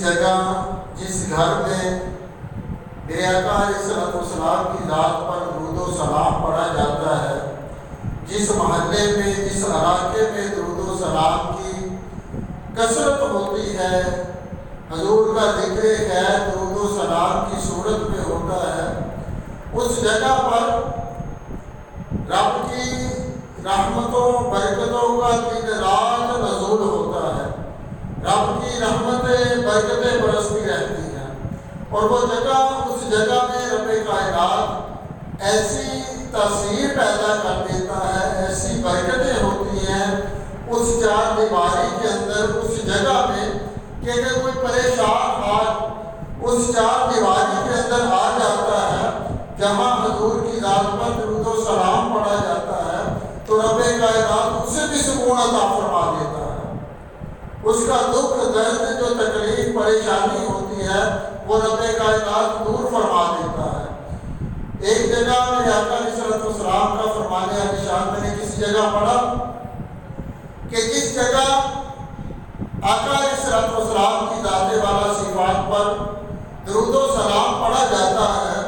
جگہ جس گھر میں میرے آقا علیہ السلام کی ذات پر درود و سلام پڑھا جاتا ہے، جس محلے میں جس علاقے میں درود و سلام کی کثرت ہوتی ہے، حضور کا ذکر خیر درود و سلام کی صورت میں ہوتا ہے، اس جگہ پر رب کی رحمتوں برکتوں کا دن رات نزول ہوتا ہے، رب کی رحمتیں برکتیں برستی رہتی ہیں، اور وہ جگہ اس جگہ میں رب کائنات ایسی تاثیر پیدا کر دیتا ہے، ایسی برکتیں ہوتی ہیں اس چار دیواری کے اندر، اس جگہ میں کہ اگر کوئی پریشان حال اس چار دیواری کے اندر آ جاتا ہے جہاں حضور کی ذات پر درود و سلام پڑھا جاتا ہے تو رب کائنات اسے بھی سکون عطا فرما دیتا ہے، اس کا دکھ درد جو تکلیف پریشانی ہوتی ہے وہ رب کائنات دور فرما دیتا ہے۔ ایک جگہ میرے آقا علیہ السلام کا فرمان نشان میں نے کسی جگہ پڑھا کہ جس جگہ آقا علیہ السلام کی ذات والا صفات پر درود و سلام پڑھا جاتا ہے،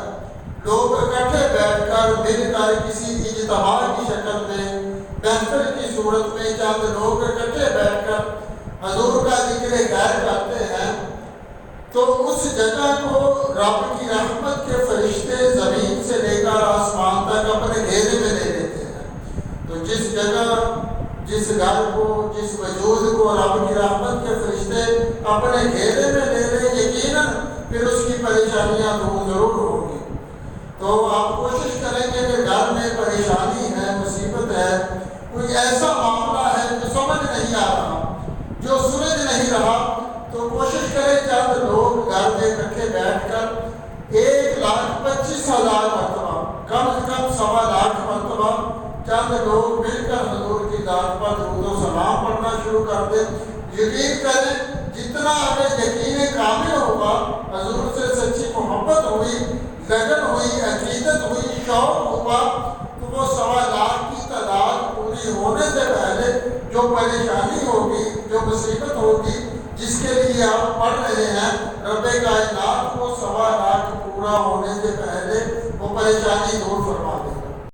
لوگ اکٹھے بیٹھ کر مل کر کسی اجتماع کی شکل میں محفل کی صورت میں چند لوگ اکٹھے بیٹھ کر حضور کا ذکر خیر کرتے ہیں تو اس جگہ کو رب کی رحمت کے فرشتے زمین سے لے کر آسمان تک اپنے گھیرے میں لے لیتے ہیں۔ تو جس جگہ جس گھر کو جس وجود کو رب کی رحمت کے فرشتے اپنے گھیرے میں لے لیں یقیناً پھر اس کی پریشانیاں دور ضرور ہوں گی۔ تو آپ کوشش کریں کہ اگر گھر میں پریشانی ہے، مصیبت ہے، کوئی ایسا معاملہ ہے جو سمجھ نہیں آ رہا، جو سمجھ نہیں رہا، تو کوشش کریں چند لوگ گھر میں اکٹھے بیٹھ کر 1,25,000 مرتبہ کم از کم 1.25 مرتبہ چند لوگ مل کر حضور کی ذات پر درود و سلام پڑھنا شروع کر دیں۔ یقین کریں جتنا اگر یقین کامل ہوگا، حضور سے سچی محبت ہوئی، لگن ہوئی، عقیدت ہوئی، شوق ہوا، تو وہ 1.25 کی تعداد پوری ہونے سے پہلے جو پریشانی ہوگی، جو مصیبت ہوگی جس کے لیے آپ پڑھ رہے ہیں، رب کائنات کو 1.25 پورا ہونے سے پہلے وہ پریشانی دور فرما